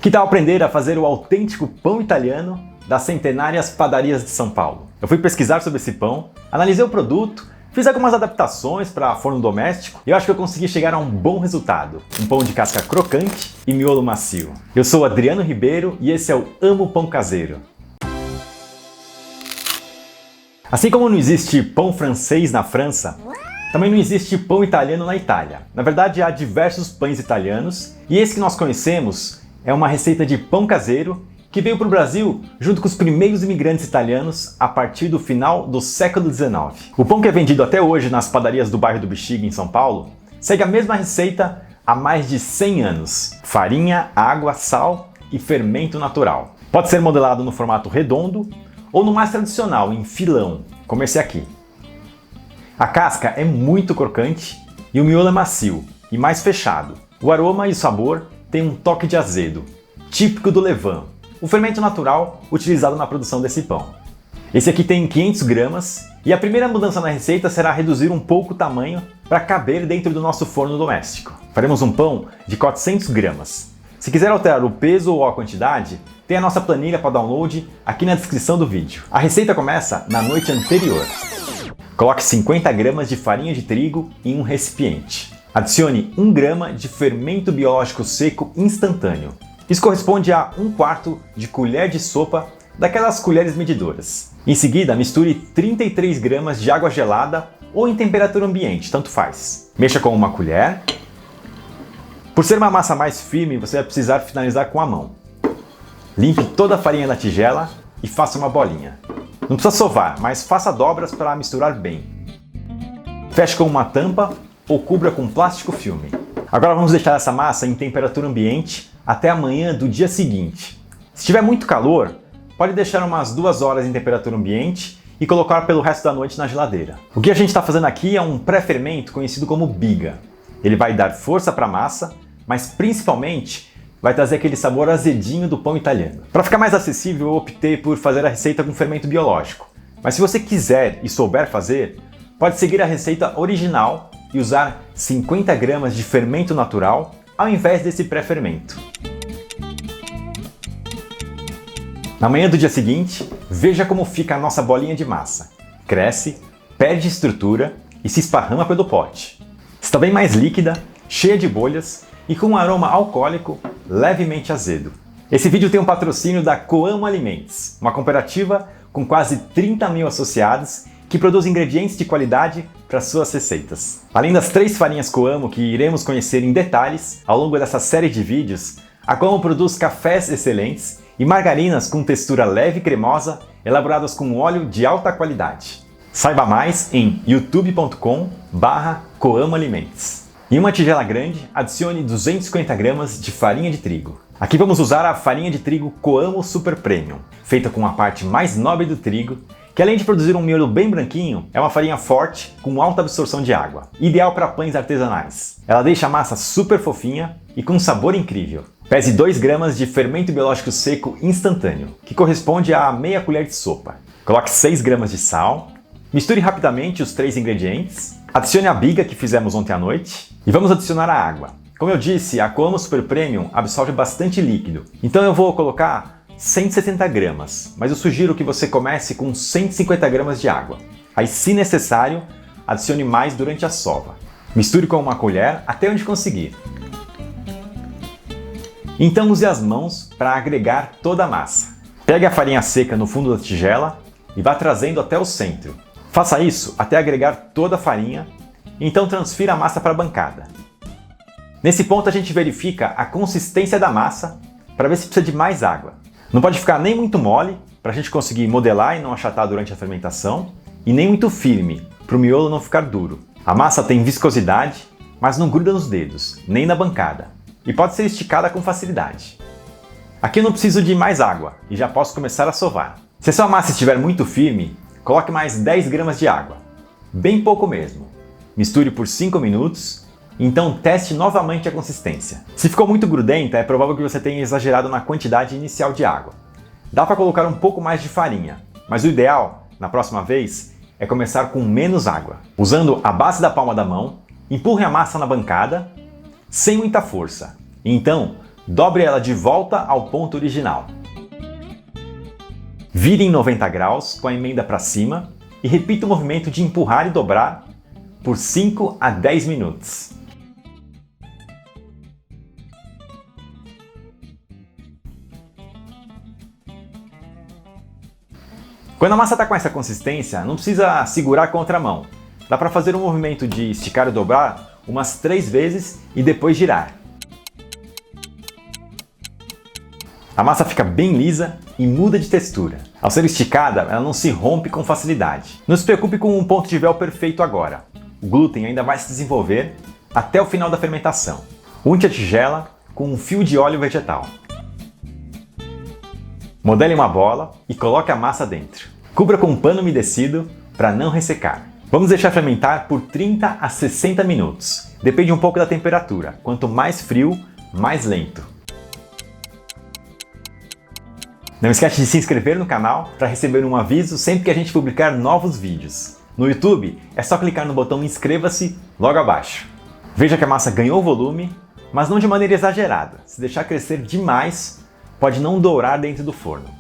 Que tal aprender a fazer o autêntico pão italiano das centenárias padarias de São Paulo? Eu fui pesquisar sobre esse pão, analisei o produto, fiz algumas adaptações para forno doméstico e eu acho que eu consegui chegar a um bom resultado. Um pão de casca crocante e miolo macio. Eu sou Adriano Ribeiro e esse é o Amo Pão Caseiro. Assim como não existe pão francês na França, também não existe pão italiano na Itália. Na verdade, há diversos pães italianos e esse que nós conhecemos é uma receita de pão caseiro que veio para o Brasil junto com os primeiros imigrantes italianos a partir do final do século XIX. O pão que é vendido até hoje nas padarias do bairro do Bexiga, em São Paulo, segue a mesma receita há mais de 100 anos. Farinha, água, sal e fermento natural. Pode ser modelado no formato redondo ou no mais tradicional, em filão, como esse aqui. A casca é muito crocante e o miolo é macio e mais fechado. O aroma e o sabor têm um toque de azedo, típico do levain, o fermento natural utilizado na produção desse pão. Esse aqui tem 500 gramas e a primeira mudança na receita será reduzir um pouco o tamanho para caber dentro do nosso forno doméstico. Faremos um pão de 400 gramas. Se quiser alterar o peso ou a quantidade, tem a nossa planilha para download aqui na descrição do vídeo. A receita começa na noite anterior. Coloque 50 gramas de farinha de trigo em um recipiente. Adicione 1 grama de fermento biológico seco instantâneo. Isso corresponde a 1/4 de colher de sopa daquelas colheres medidoras. Em seguida, misture 33 gramas de água gelada ou em temperatura ambiente, tanto faz. Mexa com uma colher. Por ser uma massa mais firme, você vai precisar finalizar com a mão. Limpe toda a farinha da tigela e faça uma bolinha. Não precisa sovar, mas faça dobras para misturar bem. Feche com uma tampa ou cubra com plástico filme. Agora vamos deixar essa massa em temperatura ambiente até amanhã do dia seguinte. Se tiver muito calor, pode deixar umas 2 horas em temperatura ambiente e colocar pelo resto da noite na geladeira. O que a gente está fazendo aqui é um pré-fermento conhecido como biga. Ele vai dar força para a massa, mas principalmente vai trazer aquele sabor azedinho do pão italiano. Para ficar mais acessível, eu optei por fazer a receita com fermento biológico. Mas se você quiser e souber fazer, pode seguir a receita original e usar 50 gramas de fermento natural ao invés desse pré-fermento. Na manhã do dia seguinte, veja como fica a nossa bolinha de massa. Cresce, perde estrutura e se esparrama pelo pote. Está bem mais líquida, cheia de bolhas e com um aroma alcoólico levemente azedo. Esse vídeo tem um patrocínio da Coamo Alimentos, uma cooperativa com quase 30 mil associados que produz ingredientes de qualidade para suas receitas. Além das 3 farinhas Coamo que iremos conhecer em detalhes ao longo dessa série de vídeos, a Coamo produz cafés excelentes e margarinas com textura leve e cremosa, elaboradas com óleo de alta qualidade. Saiba mais em youtube.com/coamoalimentos. Em uma tigela grande, adicione 250 gramas de farinha de trigo. Aqui vamos usar a farinha de trigo Coamo Super Premium, feita com a parte mais nobre do trigo, que além de produzir um miolo bem branquinho, é uma farinha forte com alta absorção de água, ideal para pães artesanais. Ela deixa a massa super fofinha e com um sabor incrível. Pese 2 gramas de fermento biológico seco instantâneo, que corresponde a meia colher de sopa. Coloque 6 gramas de sal, misture rapidamente os 3 ingredientes, adicione a biga que fizemos ontem à noite e vamos adicionar a água. Como eu disse, a Coamo Super Premium absorve bastante líquido, então eu vou colocar 170 gramas, mas eu sugiro que você comece com 150 gramas de água. Aí, se necessário, adicione mais durante a sova. Misture com uma colher até onde conseguir. Então use as mãos para agregar toda a massa. Pegue a farinha seca no fundo da tigela e vá trazendo até o centro. Faça isso até agregar toda a farinha, então transfira a massa para a bancada. Nesse ponto a gente verifica a consistência da massa para ver se precisa de mais água. Não pode ficar nem muito mole, para a gente conseguir modelar e não achatar durante a fermentação, e nem muito firme, para o miolo não ficar duro. A massa tem viscosidade, mas não gruda nos dedos, nem na bancada, e pode ser esticada com facilidade. Aqui eu não preciso de mais água, e já posso começar a sovar. Se a sua massa estiver muito firme, coloque mais 10 gramas de água, bem pouco mesmo. Misture por 5 minutos, então teste novamente a consistência. Se ficou muito grudenta, é provável que você tenha exagerado na quantidade inicial de água. Dá para colocar um pouco mais de farinha, mas o ideal, na próxima vez, é começar com menos água. Usando a base da palma da mão, empurre a massa na bancada, sem muita força. Então, Dobre ela de volta ao ponto original. Vire em 90 graus com a emenda para cima e repita o movimento de empurrar e dobrar por 5 a 10 minutos. Quando a massa está com essa consistência, não precisa segurar com a outra mão. Dá para fazer um movimento de esticar e dobrar umas 3 vezes e depois girar. A massa fica bem lisa e muda de textura. Ao ser esticada, ela não se rompe com facilidade. Não se preocupe com um ponto de véu perfeito agora. O glúten ainda vai se desenvolver até o final da fermentação. Unte a tigela com um fio de óleo vegetal. Modele uma bola e coloque a massa dentro. Cubra com um pano umedecido para não ressecar. Vamos deixar fermentar por 30 a 60 minutos. Depende um pouco da temperatura. Quanto mais frio, mais lento. Não esquece de se inscrever no canal para receber um aviso sempre que a gente publicar novos vídeos. No YouTube, é só clicar no botão inscreva-se logo abaixo. Veja que a massa ganhou volume, mas não de maneira exagerada. Se deixar crescer demais, pode não dourar dentro do forno.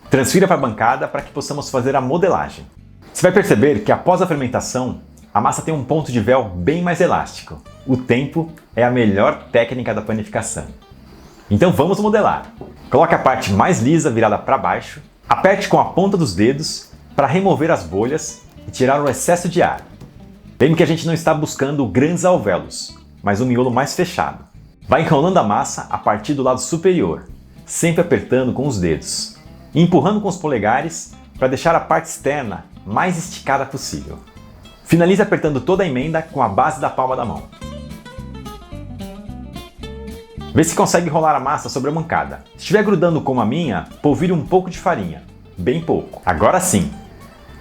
Transfira para a bancada para que possamos fazer a modelagem. Você vai perceber que após a fermentação, a massa tem um ponto de véu bem mais elástico. O tempo é a melhor técnica da panificação. Então vamos modelar. Coloque a parte mais lisa virada para baixo, aperte com a ponta dos dedos para remover as bolhas e tirar o excesso de ar. Lembre que a gente não está buscando grandes alvéolos, mas um miolo mais fechado. Vai enrolando a massa a partir do lado superior, sempre apertando com os dedos, e empurrando com os polegares para deixar a parte externa mais esticada possível. Finalize apertando toda a emenda com a base da palma da mão. Vê se consegue enrolar a massa sobre a bancada. Se estiver grudando como a minha, polvilhe um pouco de farinha, bem pouco. Agora sim!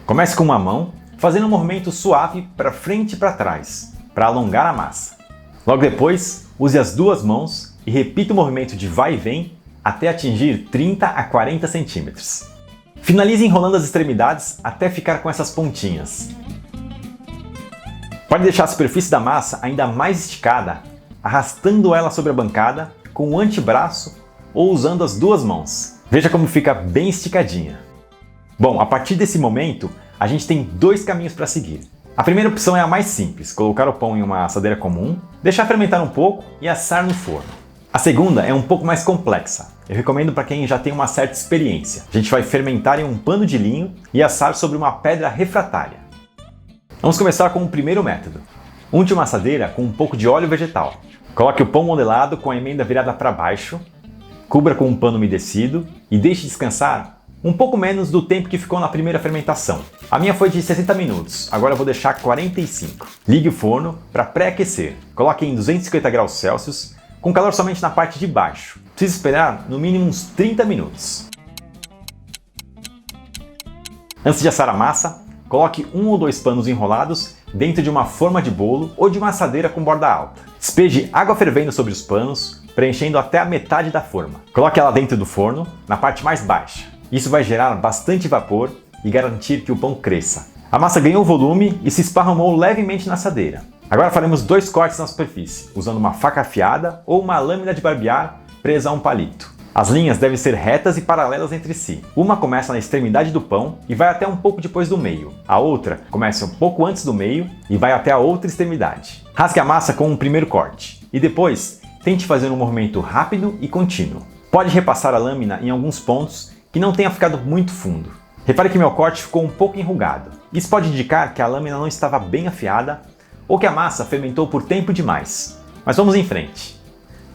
Comece com uma mão, fazendo um movimento suave para frente e para trás, para alongar a massa. Logo depois, use as duas mãos e repita o movimento de vai e vem até atingir 30 a 40 centímetros. Finalize enrolando as extremidades até ficar com essas pontinhas. Pode deixar a superfície da massa ainda mais esticada, arrastando ela sobre a bancada com o antebraço ou usando as duas mãos. Veja como fica bem esticadinha. Bom, a partir desse momento, a gente tem dois caminhos para seguir. A primeira opção é a mais simples, colocar o pão em uma assadeira comum, deixar fermentar um pouco e assar no forno. A segunda é um pouco mais complexa. Eu recomendo para quem já tem uma certa experiência. A gente vai fermentar em um pano de linho e assar sobre uma pedra refratária. Vamos começar com o primeiro método. Unte uma assadeira com um pouco de óleo vegetal. Coloque o pão modelado com a emenda virada para baixo, cubra com um pano umedecido e deixe descansar um pouco menos do tempo que ficou na primeira fermentação. A minha foi de 60 minutos, agora eu vou deixar 45. Ligue o forno para pré-aquecer. Coloque em 250 graus Celsius, com calor somente na parte de baixo. Precisa esperar no mínimo uns 30 minutos. Antes de assar a massa, coloque um ou dois panos enrolados dentro de uma forma de bolo ou de uma assadeira com borda alta. Despeje água fervendo sobre os panos, preenchendo até a metade da forma. Coloque ela dentro do forno, na parte mais baixa. Isso vai gerar bastante vapor e garantir que o pão cresça. A massa ganhou volume e se esparramou levemente na assadeira. Agora faremos dois cortes na superfície, usando uma faca afiada ou uma lâmina de barbear presa a um palito. As linhas devem ser retas e paralelas entre si. Uma começa na extremidade do pão e vai até um pouco depois do meio. A outra começa um pouco antes do meio e vai até a outra extremidade. Rasgue a massa com um primeiro corte e depois tente fazer um movimento rápido e contínuo. Pode repassar a lâmina em alguns pontos que não tenha ficado muito fundo. Repare que meu corte ficou um pouco enrugado. Isso pode indicar que a lâmina não estava bem afiada ou que a massa fermentou por tempo demais. Mas vamos em frente.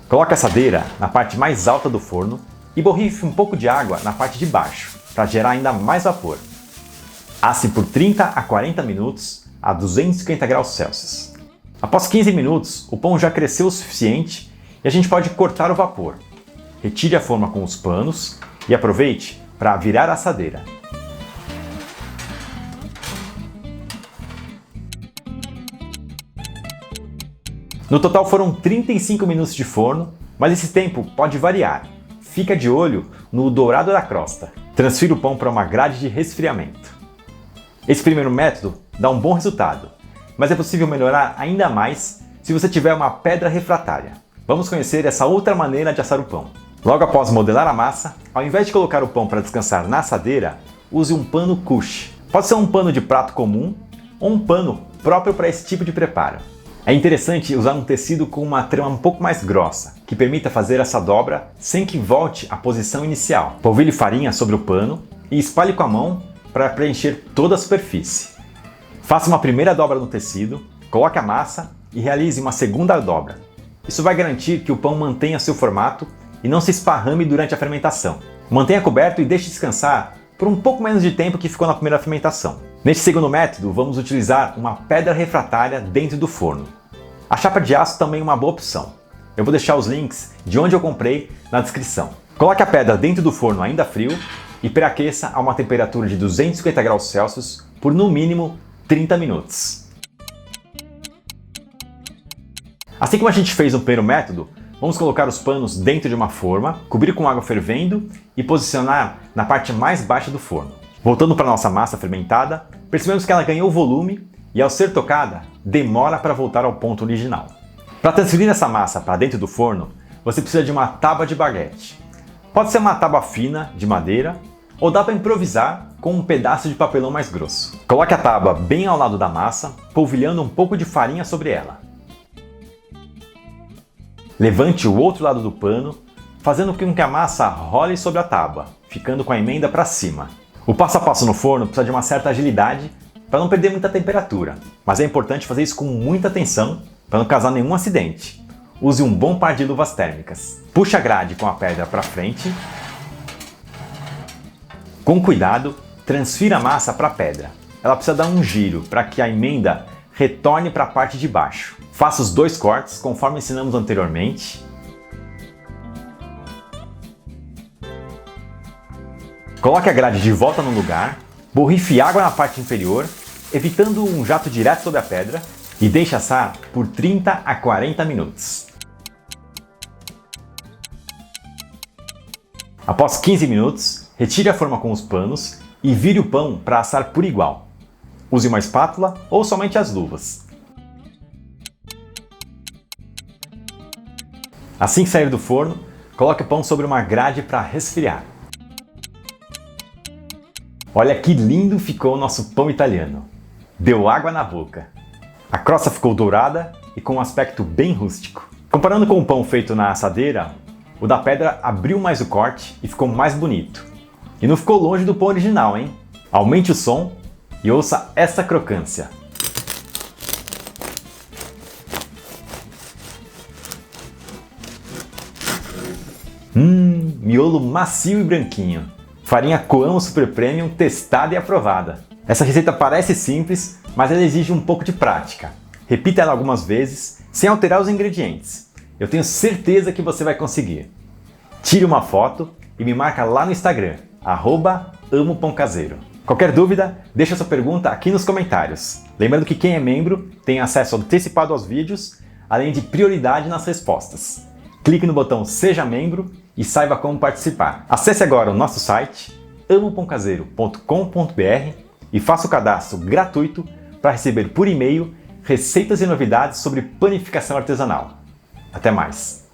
Coloque a assadeira na parte mais alta do forno e borrife um pouco de água na parte de baixo, para gerar ainda mais vapor. Asse por 30 a 40 minutos a 250 graus Celsius. Após 15 minutos, o pão já cresceu o suficiente e a gente pode cortar o vapor. Retire a forma com os panos e aproveite para virar a assadeira. No total foram 35 minutos de forno, mas esse tempo pode variar. Fica de olho no dourado da crosta. Transfira o pão para uma grade de resfriamento. Esse primeiro método dá um bom resultado, mas é possível melhorar ainda mais se você tiver uma pedra refratária. vamos conhecer essa outra maneira de assar o pão. Logo após modelar a massa, ao invés de colocar o pão para descansar na assadeira, use um pano couche. Pode ser um pano de prato comum ou um pano próprio para esse tipo de preparo. É interessante usar um tecido com uma trama um pouco mais grossa, que permita fazer essa dobra sem que volte à posição inicial. Polvilhe farinha sobre o pano e espalhe com a mão para preencher toda a superfície. Faça uma primeira dobra no tecido, coloque a massa e realize uma segunda dobra. Isso vai garantir que o pão mantenha seu formato e não se esparrame durante a fermentação. Mantenha coberto e deixe descansar por um pouco menos de tempo que ficou na primeira fermentação. Neste segundo método, vamos utilizar uma pedra refratária dentro do forno. A chapa de aço também é uma boa opção. Eu vou deixar os links de onde eu comprei na descrição. Coloque a pedra dentro do forno ainda frio e pré-aqueça a uma temperatura de 250 graus Celsius por no mínimo 30 minutos. Assim como a gente fez no primeiro método, vamos colocar os panos dentro de uma forma, cobrir com água fervendo e posicionar na parte mais baixa do forno. Voltando para a nossa massa fermentada, percebemos que ela ganhou volume e ao ser tocada, demora para voltar ao ponto original. Para transferir essa massa para dentro do forno, você precisa de uma tábua de baguete. Pode ser uma tábua fina, de madeira, ou dá para improvisar com um pedaço de papelão mais grosso. Coloque a tábua bem ao lado da massa, polvilhando um pouco de farinha sobre ela. Levante o outro lado do pano, fazendo com que a massa role sobre a tábua, ficando com a emenda para cima. O passo a passo no forno precisa de uma certa agilidade para não perder muita temperatura, mas é importante fazer isso com muita atenção para não causar nenhum acidente. Use um bom par de luvas térmicas. Puxe a grade com a pedra para frente. Com cuidado, transfira a massa para a pedra. Ela precisa dar um giro para que a emenda retorne para a parte de baixo. Faça os 2 cortes conforme ensinamos anteriormente. Coloque a grade de volta no lugar, borrife água na parte inferior, evitando um jato direto sobre a pedra e deixe assar por 30 a 40 minutos. Após 15 minutos, retire a forma com os panos e vire o pão para assar por igual. Use uma espátula ou somente as luvas. Assim que sair do forno, coloque o pão sobre uma grade para resfriar. Olha que lindo ficou o nosso pão italiano. Deu água na boca. A crosta ficou dourada e com um aspecto bem rústico. Comparando com o pão feito na assadeira, o da pedra abriu mais o corte e ficou mais bonito. E não ficou longe do pão original, hein? Aumente o som e ouça essa crocância. Miolo macio e branquinho. Farinha Coamo Super Premium testada e aprovada. Essa receita parece simples, mas ela exige um pouco de prática. Repita ela algumas vezes, sem alterar os ingredientes. Eu tenho certeza que você vai conseguir. Tire uma foto e me marca lá no Instagram, @amopãocaseiro. Qualquer dúvida, deixa sua pergunta aqui nos comentários. Lembrando que quem é membro tem acesso antecipado aos vídeos, além de prioridade nas respostas. Clique no botão Seja Membro e saiba como participar. Acesse agora o nosso site, amopãocaseiro.com.br e faça o cadastro gratuito para receber por e-mail receitas e novidades sobre panificação artesanal. Até mais!